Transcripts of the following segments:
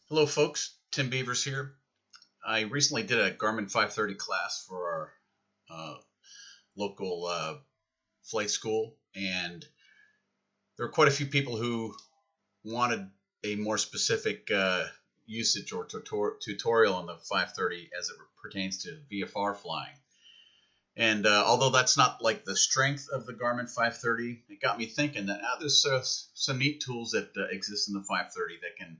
Hello folks, Tim Beavers here. I recently did a Garmin 530 class for our local flight school, and there were quite a few people who wanted a more specific usage or tutorial on the 530 as it pertains to VFR flying. And although that's not like the strength of the Garmin 530, it got me thinking that there's some neat tools that exist in the 530 that can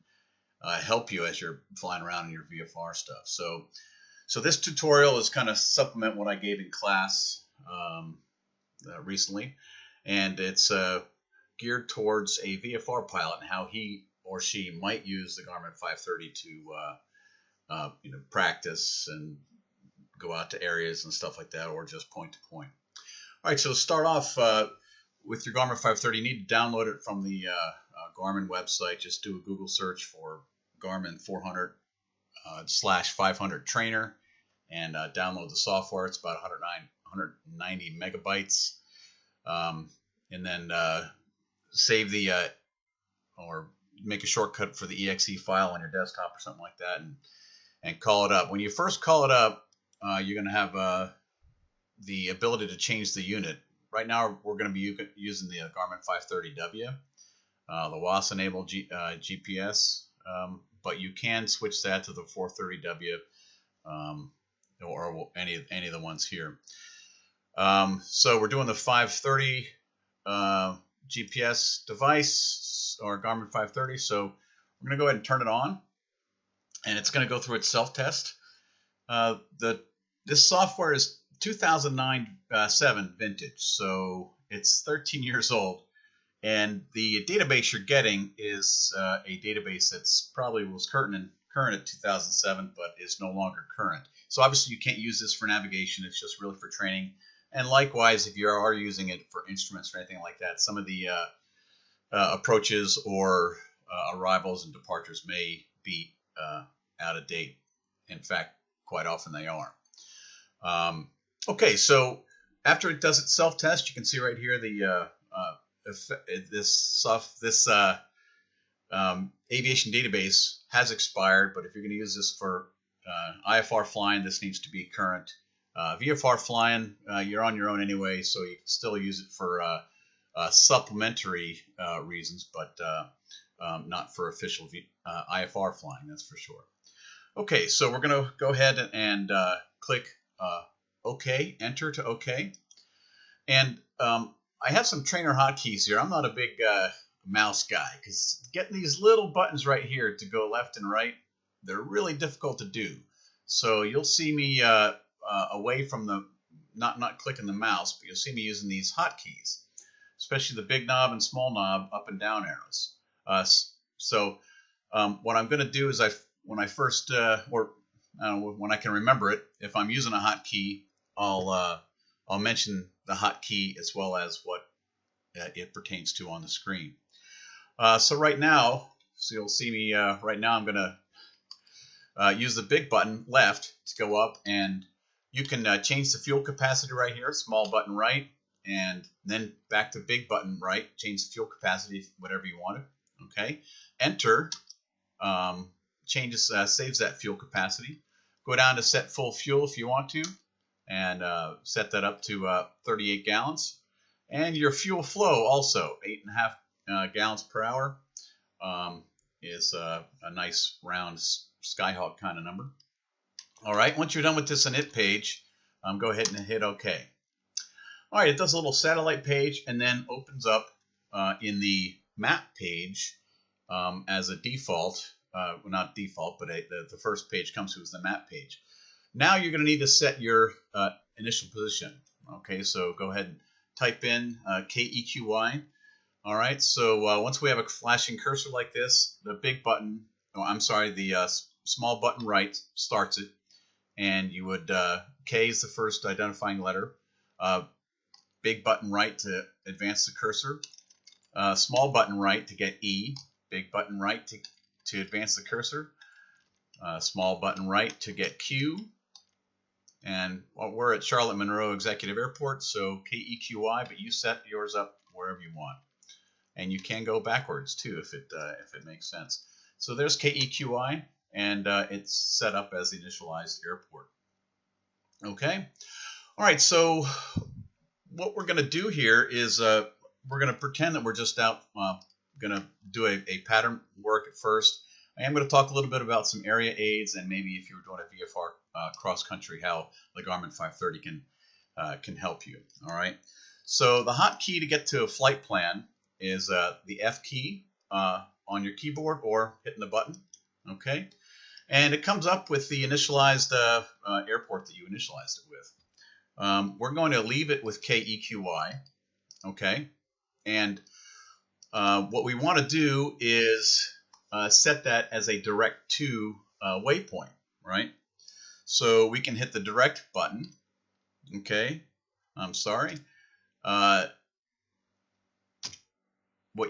help you as you're flying around in your VFR stuff. So this tutorial is kind of supplement what I gave in class recently, and it's geared towards a VFR pilot and how he or she might use the Garmin 530 to practice and go out to areas and stuff like that, or just point to point. All right, so to start off with your Garmin 530, you need to download it from the Garmin website. Just do a Google search for Garmin 400/500 trainer and download the software. It's about 190 megabytes, and then save the or make a shortcut for the exe file on your desktop or something like that, and call it up. When you first call it up, you're going to have the ability to change the unit. Right now, we're going to be using the Garmin 530W, the WAAS-enabled GPS, but you can switch that to the 430W or any of the ones here. So we're doing the 530 GPS device, or Garmin 530. So we're going to go ahead and turn it on, and it's going to go through its self-test. This software is 2009-7 vintage, so it's 13 years old. And the database you're getting is a database that's probably was current at 2007, but is no longer current. So obviously you can't use this for navigation. It's just really for training. And likewise, if you are using it for instruments or anything like that, some of the approaches or arrivals and departures may be out of date. In fact, quite often they are. Okay, so after it does its self-test, you can see right here the this aviation database has expired, but if you're going to use this for IFR flying, this needs to be current. VFR flying, you're on your own anyway, so you can still use it for supplementary reasons, but not for official IFR flying, that's for sure. Okay, so we're going to go ahead and click OK, enter to OK. And I have some trainer hotkeys here. I'm not a big mouse guy, because getting these little buttons right here to go left and right, they're really difficult to do. So you'll see me away from the, not clicking the mouse, but you'll see me using these hotkeys, especially the big knob and small knob up and down arrows. What I'm going to do is when I first, when I can remember it, if I'm using a hotkey, I'll mention the hotkey as well as what it pertains to on the screen. So right now, so you'll see me right now, I'm going to use the big button left to go up, and you can change the fuel capacity right here, small button right, and then back to big button right, change the fuel capacity, whatever you want it. Okay, enter changes, saves that fuel capacity. Go down to set full fuel if you want to, and set that up to 38 gallons. And your fuel flow also, 8.5 gallons per hour, is a nice round Skyhawk kind of number. All right, once you're done with this init page, go ahead and hit OK. All right, it does a little satellite page and then opens up in the map page as a default. Well, not default, but the first page comes to is the map page. Now you're going to need to set your initial position. Okay, so go ahead and type in KEQY. All right, so once we have a flashing cursor like this, the big button, the small button right starts it, and you would, K is the first identifying letter, big button right to advance the cursor, small button right to get E, big button right to advance the cursor, small button right to get Q, and we're at Charlotte Monroe Executive Airport, so KEQY, but you set yours up wherever you want. And you can go backwards too if it makes sense. So there's KEQI, and it's set up as the initialized airport. Okay. All right. So what we're going to do here is we're going to pretend that we're just out going to do a pattern work at first. I am going to talk a little bit about some area aids, and maybe if you were doing a VFR cross country, how the Garmin 530 can help you. All right. So the hotkey to get to a flight plan is the F key on your keyboard or hitting the button. Okay. And it comes up with the initialized airport that you initialized it with. We're going to leave it with KEQI. Okay. And what we want to do is set that as a direct to waypoint, right? So we can hit the direct button. Okay, I'm sorry. What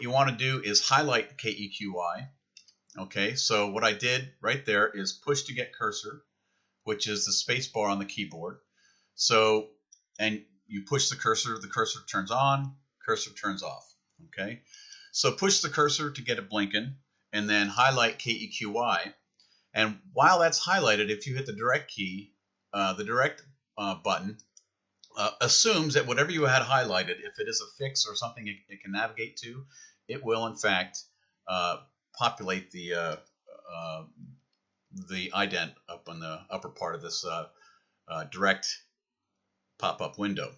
you want to do is highlight KEQI. Okay, so what I did right there is push to get cursor, which is the space bar on the keyboard. So, and you push the cursor turns on, cursor turns off. Okay, so push the cursor to get it blinking, and then highlight KEQI. And while that's highlighted, if you hit the direct key, the direct button assumes that whatever you had highlighted, if it is a fix or something it can navigate to, it will in fact populate the ident up on the upper part of this direct pop-up window.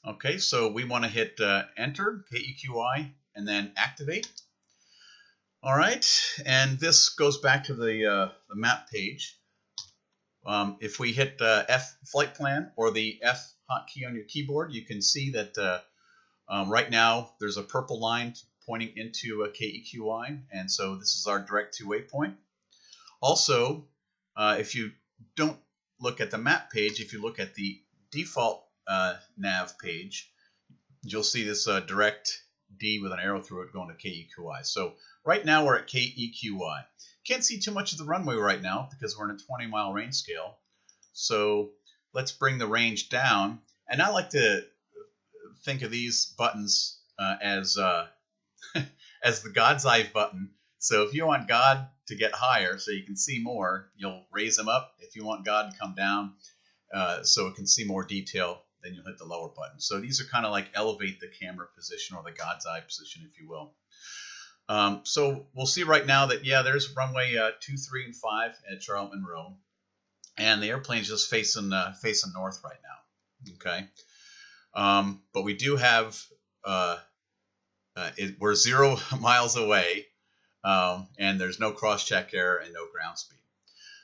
Okay, so we want to hit enter, KEQI, and then activate. All right, and this goes back to the map page. If we hit F flight plan or the F hotkey on your keyboard, you can see that right now there's a purple line pointing into a KEQI, and so this is our direct to waypoint. Also, if you don't look at the map page, if you look at the default nav page, you'll see this direct D with an arrow through it going to KEQI. So right now we're at KEQI. Can't see too much of the runway right now because we're in a 20-mile range scale. So let's bring the range down. And I like to think of these buttons as as the God's eye button. So if you want God to get higher so you can see more, you'll raise them up. If you want God to come down so it can see more detail, then you'll hit the lower button. So these are kind of like elevate the camera position or the God's eye position, if you will. So we'll see right now that, yeah, there's runway 2, 3, and 5 at Charlotte Monroe. And the airplane's just facing north right now. Okay. But we do have, we're 0 miles away, and there's no cross-check error and no ground speed.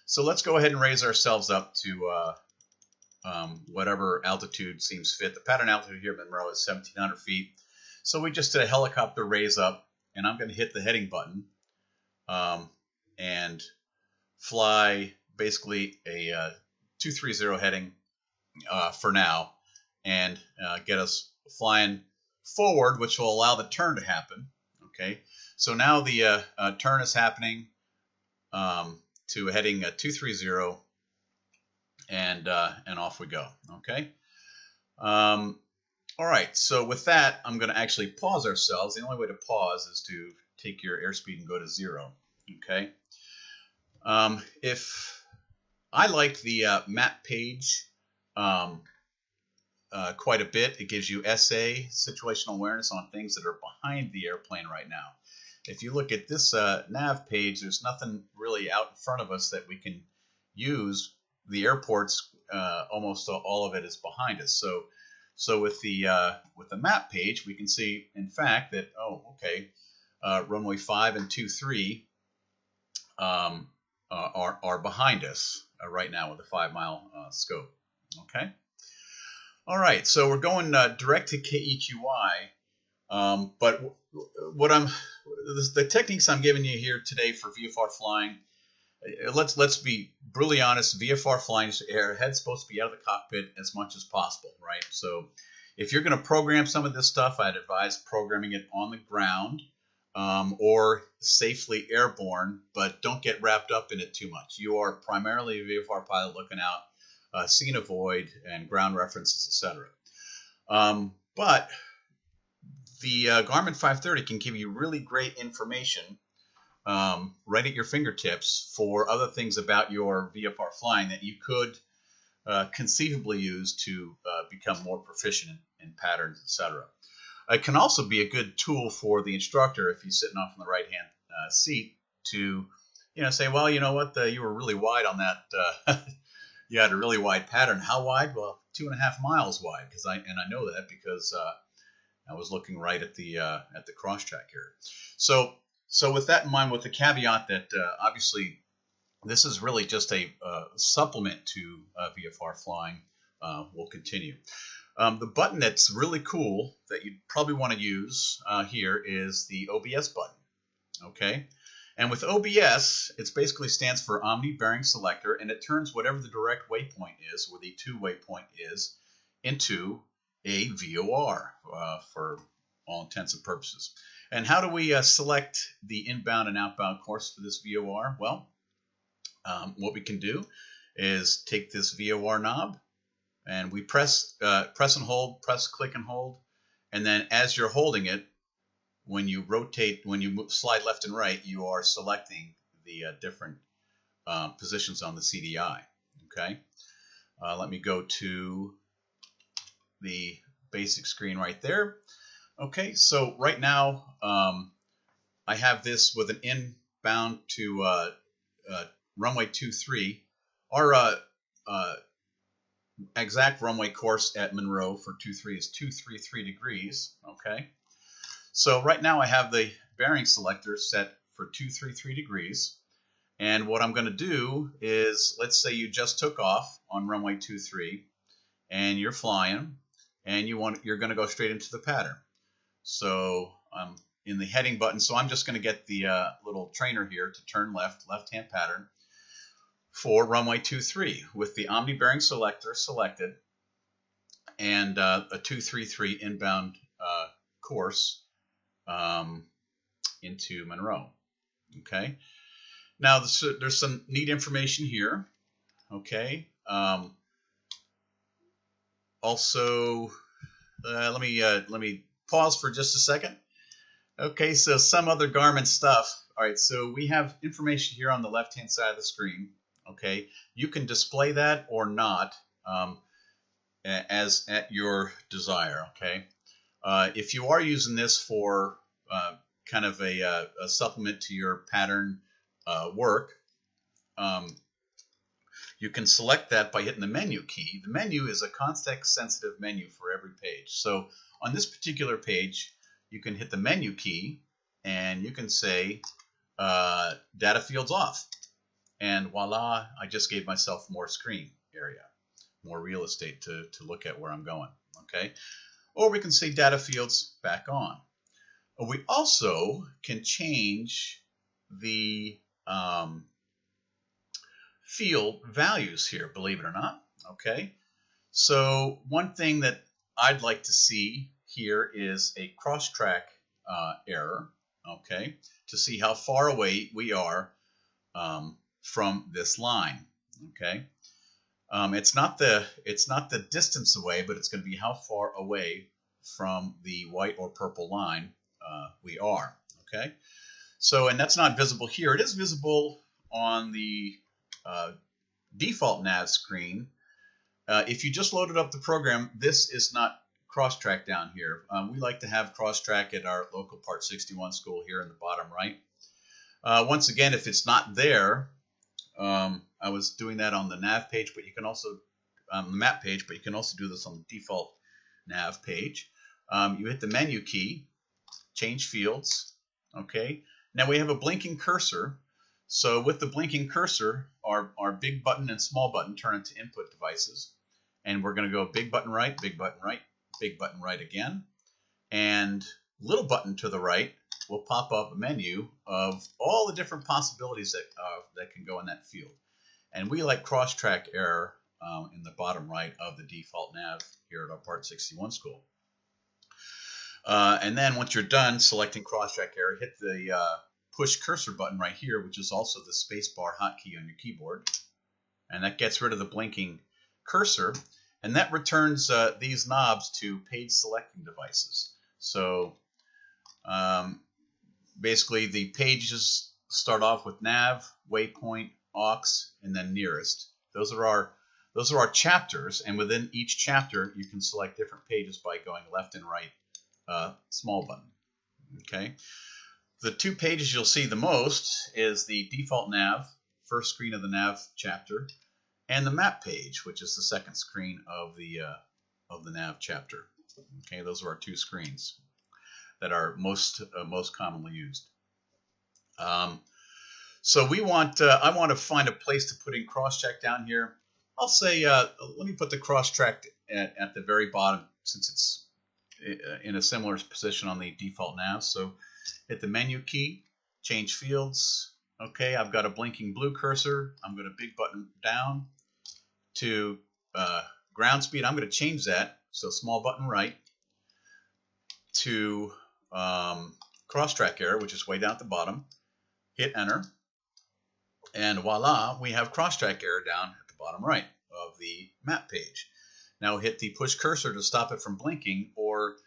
So let's go ahead and raise ourselves up to whatever altitude seems fit. The pattern altitude here at Monroe is 1,700 feet. So we just did a helicopter raise up, and I'm going to hit the heading button and fly basically a 230 heading for now, and get us flying forward, which will allow the turn to happen. Okay, so now the turn is happening to heading 230, and off we go. Okay. All right, so with that, I'm going to actually pause ourselves. The only way to pause is to take your airspeed and go to 0. Okay. If I like the map page quite a bit, it gives you SA, situational awareness, on things that are behind the airplane right now. If you look at this nav page, there's nothing really out in front of us that we can use. The airport's almost all of it is behind us. So with the map page, we can see, in fact, that, oh, okay, runway 5 and 23 are behind us right now with a 5-mile scope. Okay. All right, so we're going direct to KEQI, but the techniques I'm giving you here today for VFR flying. Let's be brutally honest. VFR flying, your head's supposed to be out of the cockpit as much as possible, right? So if you're going to program some of this stuff, I'd advise programming it on the ground or safely airborne, but don't get wrapped up in it too much. You are primarily a VFR pilot looking out, see and avoid, and ground references, etc. But the Garmin 530 can give you really great information right at your fingertips for other things about your VFR flying that you could conceivably use to become more proficient in patterns, etc. It can also be a good tool for the instructor if he's sitting off in the right-hand seat to, say, well, you know what, you were really wide on that. You had a really wide pattern. How wide? Well, 2.5 miles wide, because I know that because I was looking right at the Crosstrack Error. So with that in mind, with the caveat that obviously this is really just a supplement to VFR flying, we'll continue. The button that's really cool that you'd probably want to use here is the OBS button. Okay, and with OBS, it basically stands for Omni Bearing Selector, and it turns whatever the direct waypoint is, or the to waypoint is, into a VOR for all intents and purposes. And how do we select the inbound and outbound course for this VOR? Well, what we can do is take this VOR knob, and we press and hold, press, click, and hold, and then as you're holding it, when you rotate, when you slide left and right, you are selecting the different positions on the CDI. Okay, let me go to the basic screen right there. Okay, so right now I have this with an inbound to runway 23. Our exact runway course at Monroe for 23 is 233 degrees. Okay, so right now I have the bearing selector set for 233 degrees, and what I'm going to do is, let's say you just took off on runway 23 and you're flying and you're going to go straight into the pattern. So I'm in the heading button, so I'm just going to get the little trainer here to turn left-hand pattern for runway 23 with the Omni Bearing Selector selected and a 233 inbound course into Monroe. Okay. Now there's some neat information here. Okay. Also, let me pause for just a second. Okay, so some other Garmin stuff. All right, so we have information here on the left-hand side of the screen. Okay, you can display that or not as at your desire. Okay, if you are using this for kind of a supplement to your pattern work, you can select that by hitting the menu key. The menu is a context-sensitive menu for every page. So on this particular page, you can hit the menu key and you can say data fields off. And voila, I just gave myself more screen area, more real estate to look at where I'm going. Okay, or we can say data fields back on. We also can change the field values here, believe it or not. Okay, so one thing that I'd like to see here is a Crosstrack error. Okay, to see how far away we are from this line. Okay, it's not the distance away, but it's going to be how far away from the white or purple line we are. Okay, so, and that's not visible here. It is visible on the default nav screen. If you just loaded up the program, this is not Crosstrack down here. We like to have Crosstrack at our local Part 61 school here in the bottom right. Once again, if it's not there, I was doing that on the nav page, but you can also the map page, but you can also do this on the default nav page. You hit the menu key, change fields. Okay, now we have a blinking cursor. So with the blinking cursor, our big button and small button turn into input devices, and we're going to go big button right, big button right, big button right again, and little button to the right will pop up a menu of all the different possibilities that can go in that field. And we like Crosstrack Error in the bottom right of the default nav here at our Part 61 school. And then once you're done selecting Crosstrack Error, hit the push cursor button right here, which is also the spacebar hotkey on your keyboard. And that gets rid of the blinking cursor. And that returns these knobs to page selecting devices. So basically the pages start off with nav, waypoint, aux, and then nearest. Those are our chapters, and within each chapter you can select different pages by going left and right, small button. Okay. The two pages you'll see the most is the default nav, first screen of the nav chapter, and the map page, which is the second screen of the nav chapter. Okay, those are our two screens that are most commonly used. So we want I want to find a place to put in Crosstrack down here. I'll say let me put the Crosstrack at the very bottom, since it's in a similar position on the default nav. So hit the menu key, change fields. Okay, I've got a blinking blue cursor. I'm going to big button down to ground speed. I'm going to change that, so small button right, to Crosstrack Error, which is way down at the bottom. Hit enter, and voila, we have Crosstrack Error down at the bottom right of the map page. Now hit the push cursor to stop it from blinking, or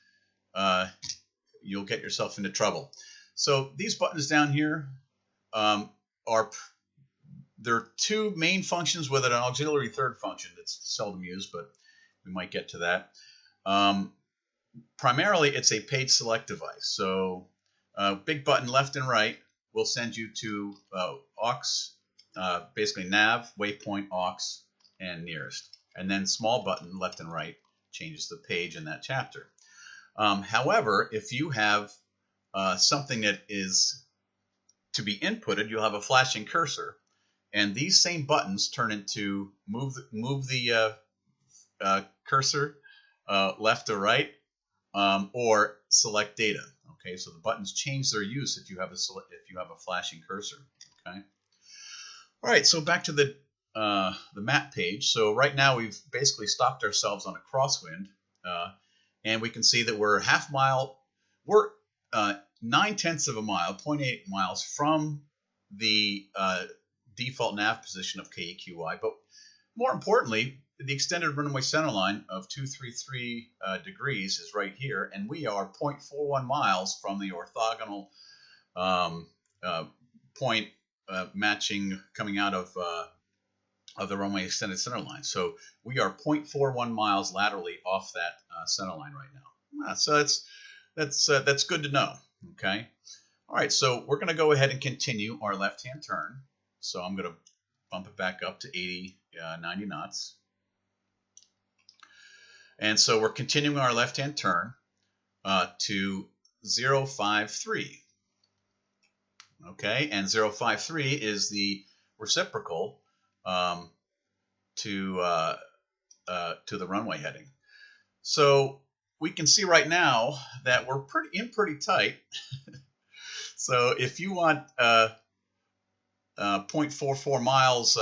you'll get yourself into trouble. So these buttons down here there are two main functions with an auxiliary third function that's seldom used, but we might get to that. Primarily, it's a page select device. So big button left and right will send you to aux, basically nav, waypoint, aux, and nearest. And then small button left and right changes the page in that chapter. However, if you have something that is to be inputted, you'll have a flashing cursor, and these same buttons turn into move the cursor left or right, or select data. Okay, so the buttons change their use if you have a flashing cursor. Okay. All right, so back to the map page. So right now we've basically stopped ourselves on a crosswind, and we can see that we're half mile. We're 9/10 of a mile, 0.8 miles from the default nav position of KEQY, but more importantly, the extended runway center line of 233 degrees is right here, and we are 0.41 miles from the orthogonal point matching coming out of the runway extended center line. So we are 0.41 miles laterally off that center line right now. So that's good to know. Okay. All right. So we're going to go ahead and continue our left-hand turn. So I'm going to bump it back up to 80, 90 knots. And so we're continuing our left-hand turn to 053. Okay, and 053 is the reciprocal to the runway heading. So we can see right now that we're pretty tight. So if you want 0.44 miles,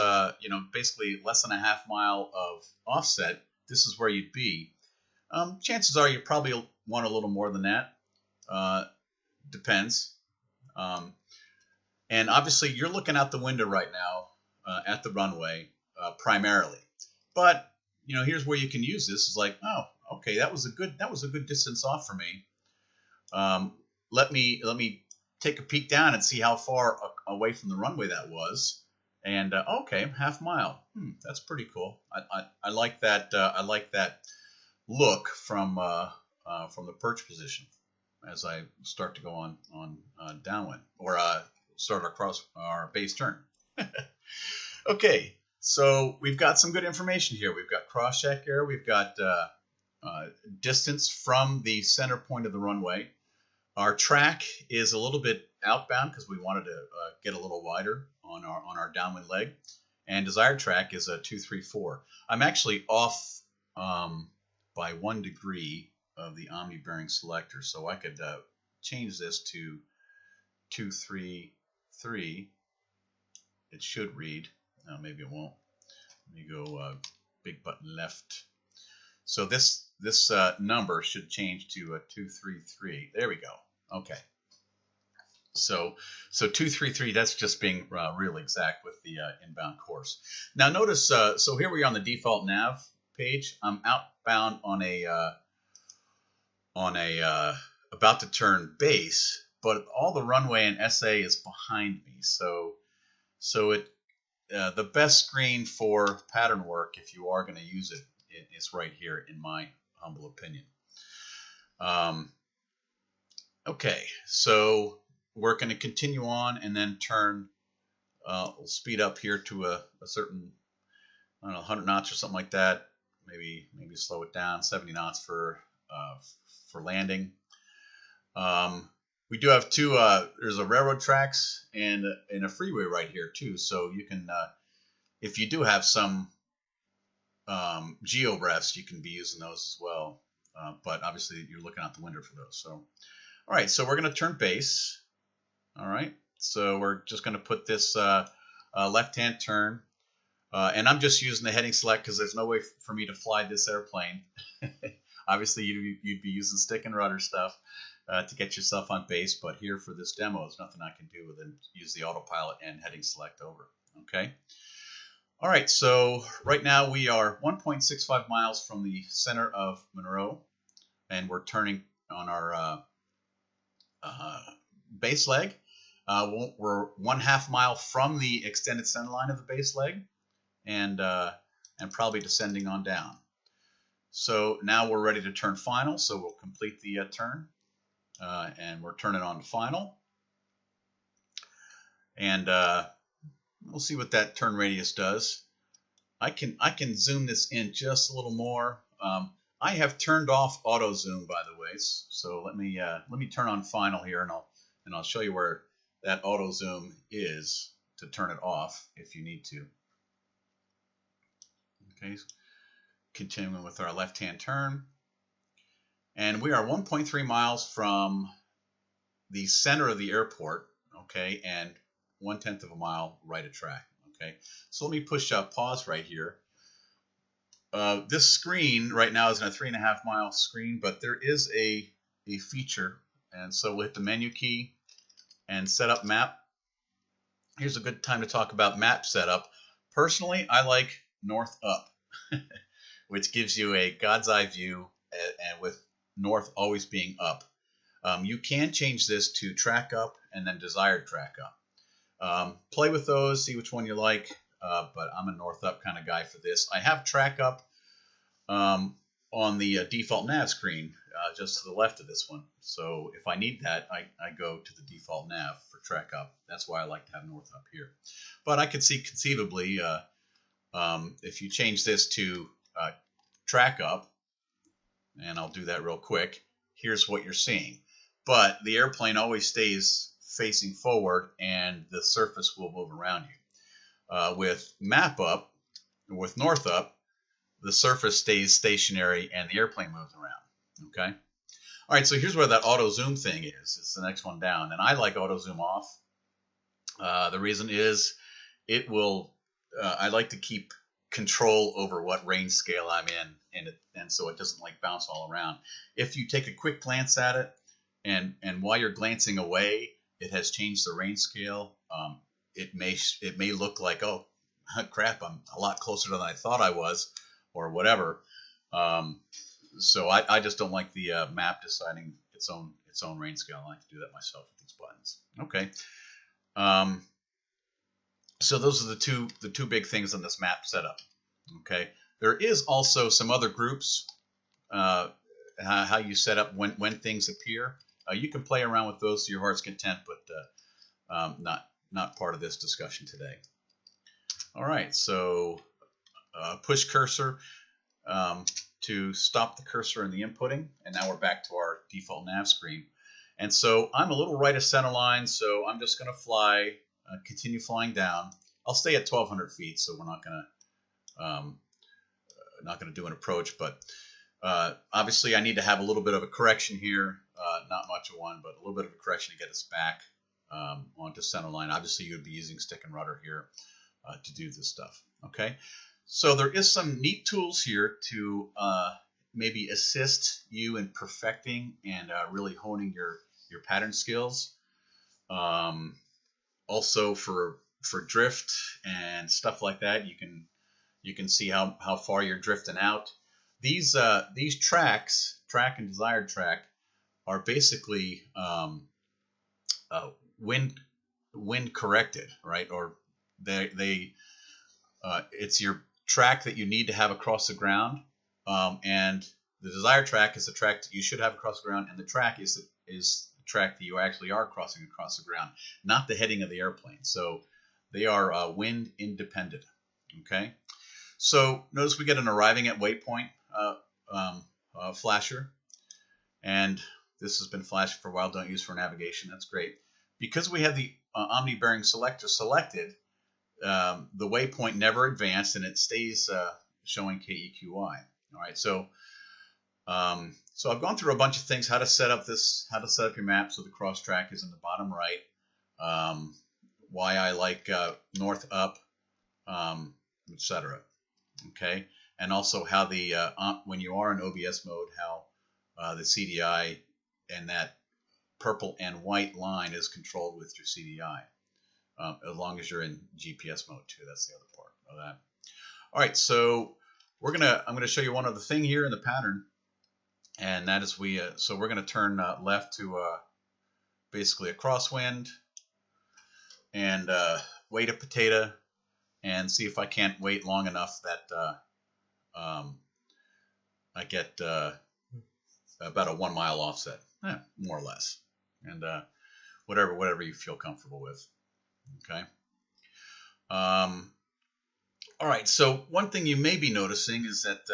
basically less than a half mile of offset, this is where you'd be. Chances are you probably want a little more than that. Depends. And obviously you're looking out the window right now at the runway primarily. But here's where you can use this. It's like, oh, okay, that was a good distance off for me. Let me take a peek down and see how far away from the runway that was. And okay, half mile. That's pretty cool. I like that. I like that look from the perch position as I start to go on downwind, or start our base turn. Okay, so we've got some good information here. We've got Crosstrack Error. We've got distance from the center point of the runway. Our track is a little bit outbound because we wanted to get a little wider on our downwind leg, and desired track is a 234. I'm actually off by 1 degree of the omni bearing selector, so I could change this to 233. It should read. Maybe it won't. Let me go big button left. So this number should change to a 233. There we go. Okay. So 233. That's just being real exact with the inbound course. Now notice. So here we are on the default nav page. I'm outbound on a about to turn base, but all the runway and SA is behind me. So the best screen for pattern work, if you are going to use it, is right here, in my humble opinion. Okay, so we're going to continue on and then turn. We'll speed up here to a certain, I don't know, 100 knots or something like that. Maybe slow it down, 70 knots for landing. We do have two. There's a railroad tracks and a freeway right here too. So you can, if you do have some geo refs, you can be using those as well. But obviously you're looking out the window for those. So, all right. So we're going to turn base. All right. So we're just going to put this left-hand turn. And I'm just using the heading select because there's no way for me to fly this airplane. Obviously, you'd be using stick and rudder stuff to get yourself on base. But here for this demo, there's nothing I can do other than use the autopilot and heading select over. Okay. All right. So right now we are 1.65 miles from the center of Monroe, and we're turning on our base leg. We're 1/2 mile from the extended center line of the base leg. And probably descending on down. So now we're ready to turn final. So we'll complete the turn, and we're turning on to final. And we'll see what that turn radius does. I can zoom this in just a little more. I have turned off auto zoom, by the way. So let me turn on final here, and I'll show you where that auto zoom is to turn it off if you need to. Okay, continuing with our left-hand turn. And we are 1.3 miles from the center of the airport, okay, and 1/10 of a mile right of track, okay. So let me push pause right here. This screen right now is in a 3.5 mile screen, but there is a feature, and so we'll hit the menu key and set up map. Here's a good time to talk about map setup. Personally, I like north up, which gives you a God's eye view, and with north always being up. You can change this to track up and then desired track up. Play with those, see which one you like, but I'm a north up kind of guy for this. I have track up on the default nav screen just to the left of this one. So if I need that, I go to the default nav for track up. That's why I like to have north up here. But I could see conceivably if you change this to track up, and I'll do that real quick, here's what you're seeing. But the airplane always stays facing forward and the surface will move around you. With map up, with north up, the surface stays stationary and the airplane moves around. Okay. All right, so here's where that auto zoom thing is. It's the next one down, and I like auto zoom off. The reason is it will. I like to keep control over what range scale I'm in, and so it doesn't like bounce all around. If you take a quick glance at it, and while you're glancing away, it has changed the range scale. It may look like, oh crap, I'm a lot closer than I thought I was, or whatever. So I just don't like the map deciding its own range scale. I like to do that myself with these buttons. Okay. So those are the two big things on this map setup. Okay. There is also some other groups. How you set up when things appear. You can play around with those to your heart's content, but not part of this discussion today. All right. So push cursor to stop the cursor in the inputting, and now we're back to our default nav screen. And so I'm a little right of center line, so I'm just going to fly. Continue flying down. I'll stay at 1,200 feet, so we're not gonna do an approach. But obviously, I need to have a little bit of a correction here. Not much of one, but a little bit of a correction to get us back onto center line. Obviously, you'd be using stick and rudder here to do this stuff. Okay, so there is some neat tools here to maybe assist you in perfecting and really honing your pattern skills. Also for drift and stuff like that, you can see how far you're drifting out. These tracks, track and desired track, are basically wind corrected, right? Or it's your track that you need to have across the ground, and the desired track is the track that you should have across the ground, and the track is the track that you actually are crossing across the ground, not the heading of the airplane. So they are wind independent. Okay. So notice we get an arriving at waypoint flasher, and this has been flashing for a while. Don't use for navigation. That's great. Because we have the omni bearing selector selected, the waypoint never advanced, and it stays showing KEQI. All right, so I've gone through a bunch of things, how to set up your map so the Crosstrack is in the bottom right, why I like north up, etc. Okay, and also how the when you are in OBS mode, how the CDI and that purple and white line is controlled with your CDI. As long as you're in GPS mode too. That's the other part of that. All right, so I'm gonna show you one other thing here in the pattern, and that is so we're gonna turn left to basically a crosswind and wait a potato and see if I can't wait long enough that I get about a 1 mile offset, more or less, and whatever you feel comfortable with. Okay. All right. So one thing you may be noticing is that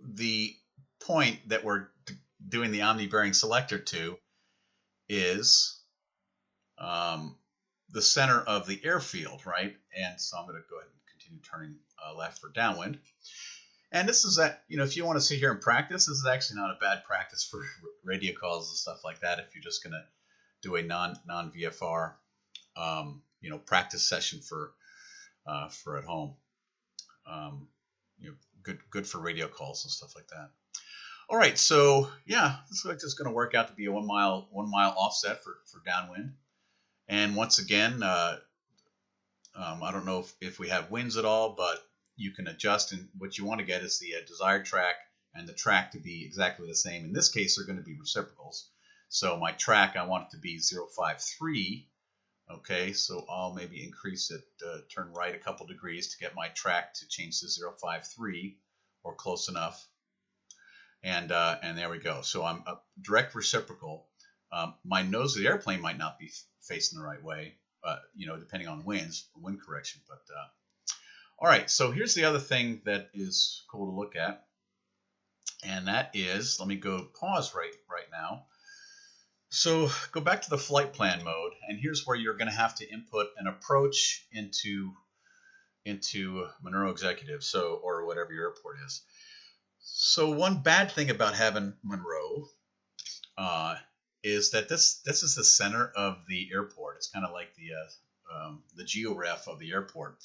the point that we're doing the omni-bearing selector to is the center of the airfield, right? And so I'm going to go ahead and continue turning left for downwind. And this is that, if you want to sit here and practice, this is actually not a bad practice for radio calls and stuff like that. If you're just going to do a non VFR, practice session for at home, good for radio calls and stuff like that. All right, so yeah, this looks like it's going to work out to be a 1 mile offset for downwind. And once again, I don't know if we have winds at all, but you can adjust, and what you want to get is the desired track and the track to be exactly the same. In this case, they're going to be reciprocals. So my track, I want it to be 053. Okay, so I'll maybe increase it, turn right a couple degrees to get my track to change to 053 or close enough. And there we go. So I'm a direct reciprocal. My nose of the airplane might not be facing the right way, depending on wind correction. But all right, so here's the other thing that is cool to look at, and that is, let me go pause right now. So go back to the flight plan mode, and here's where you're going to have to input an approach into Monroe Executive, or whatever your airport is. So one bad thing about having Monroe is that this is the center of the airport. It's kind of like the georef of the airport,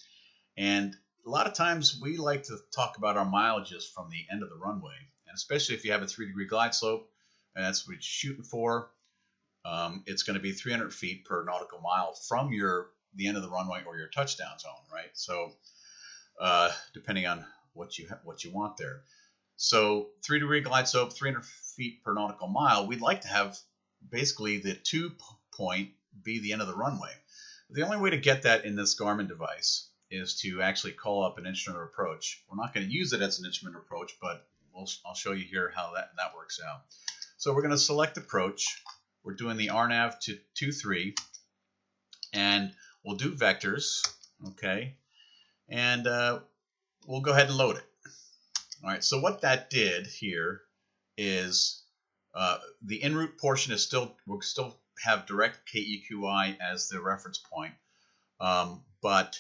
and a lot of times we like to talk about our mileages from the end of the runway, and especially if you have a 3-degree glide slope, and that's what you're shooting for. It's going to be 300 feet per nautical mile from the end of the runway or your touchdown zone, right? So depending on what you want there. So 3-degree glide slope, 300 feet per nautical mile. We'd like to have basically the 2 point be the end of the runway. The only way to get that in this Garmin device is to actually call up an instrument approach. We're not going to use it as an instrument approach, but I'll show you here how that works out. So we're going to select approach. We're doing the RNAV to 23, and we'll do vectors, okay? And we'll go ahead and load it. All right, so what that did here is the en route portion is we'll still have direct KEQI as the reference point, but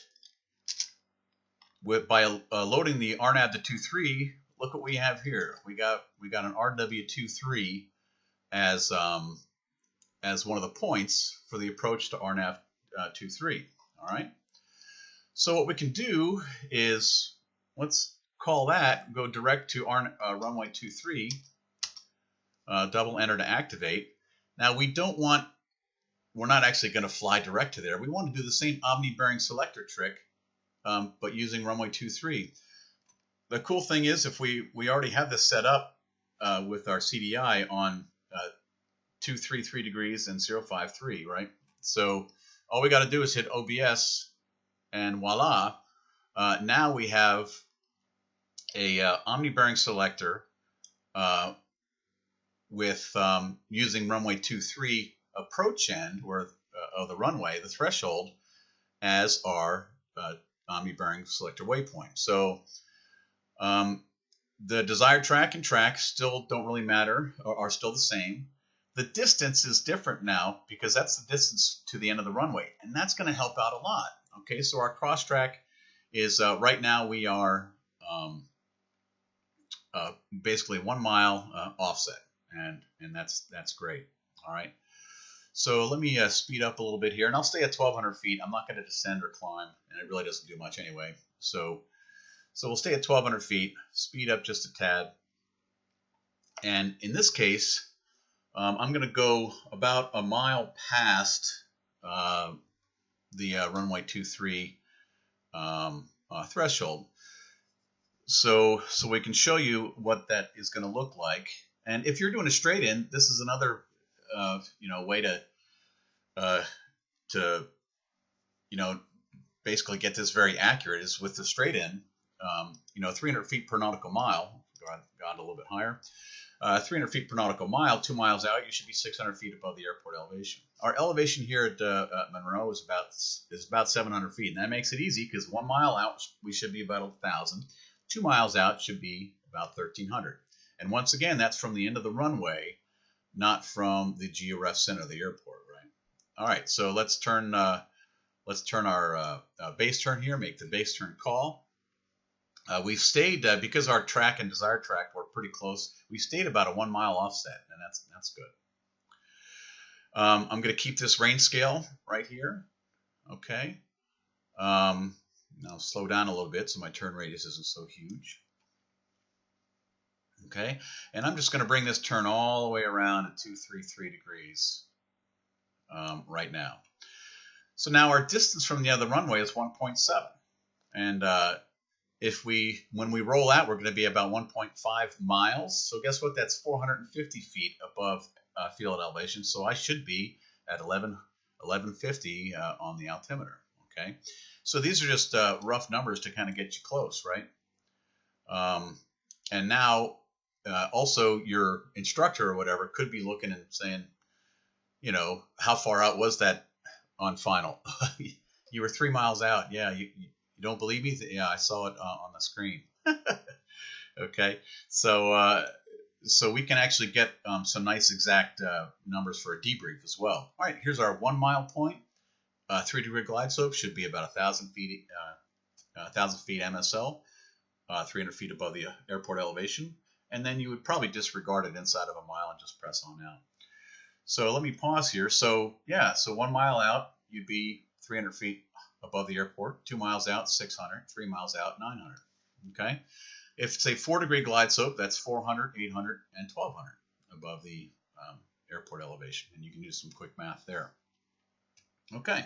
by loading the RNAV to 23, look what we have here. We got an RW23 as one of the points for the approach to RNAV 23. All right. So what we can do is, let's call that, go direct to runway 23, double enter to activate. Now we're not actually going to fly direct to there. We want to do the same omni-bearing selector trick, but using runway 23. The cool thing is, if we already have this set up with our CDI on 233 degrees and 053, right? So all we got to do is hit OBS, and voila, now we have a omni bearing selector with using runway 23 approach end, or of the runway, the threshold, as our omni bearing selector waypoint. So the desired track and track still don't really matter, or are still the same. The distance is different now because that's the distance to the end of the runway, and that's going to help out a lot. Okay, so our cross track is right now we are basically 1 mile offset, and that's great. All right, so let me speed up a little bit here, and I'll stay at 1,200 feet. I'm not going to descend or climb, and it really doesn't do much anyway. So we'll stay at 1,200 feet, speed up just a tad, and in this case, I'm going to go about a mile past the runway 23 threshold, so we can show you what that is going to look like. And if you're doing a straight in, this is another way to basically get this very accurate, is with the straight in. 300 feet per nautical mile, gone a little bit higher. 300 feet per nautical mile, 2 miles out, you should be 600 feet above the airport elevation. Our elevation here at Monroe is about 700 feet, and that makes it easy because 1 mile out we should be about 1,000. 2 miles out should be about 1,300. And once again, that's from the end of the runway, not from the georef center of the airport, right? All right, so let's turn our base turn here, make the base turn call. We've stayed, because our track and desired track were pretty close, we stayed about a 1 mile offset, and that's good. I'm going to keep this range scale right here. Okay. Now slow down a little bit so my turn radius isn't so huge. Okay, and I'm just going to bring this turn all the way around at 233 degrees right now. So now our distance from the other runway is 1.7, and when we roll out, we're going to be about 1.5 miles. So guess what? That's 450 feet above field elevation. So I should be at 1150 on the altimeter. Okay. So these are just rough numbers to kind of get you close, right? And now also your instructor or whatever could be looking and saying, how far out was that on final? You were 3 miles out. Yeah, you don't believe me? Yeah, I saw it on the screen. Okay, so we can actually get some nice exact numbers for a debrief as well. All right, here's our 1 mile point. 3-degree glide slope should be about 1,000 feet, 1,000 feet MSL, 300 feet above the airport elevation, and then you would probably disregard it inside of a mile and just press on out. So let me pause here. So yeah, so 1 mile out, you'd be 300 feet above the airport. 2 miles out, 600. 3 miles out, 900. Okay. If it's a 4-degree glide slope, that's 400, 800, and 1,200 above the airport elevation. And you can do some quick math there. Okay.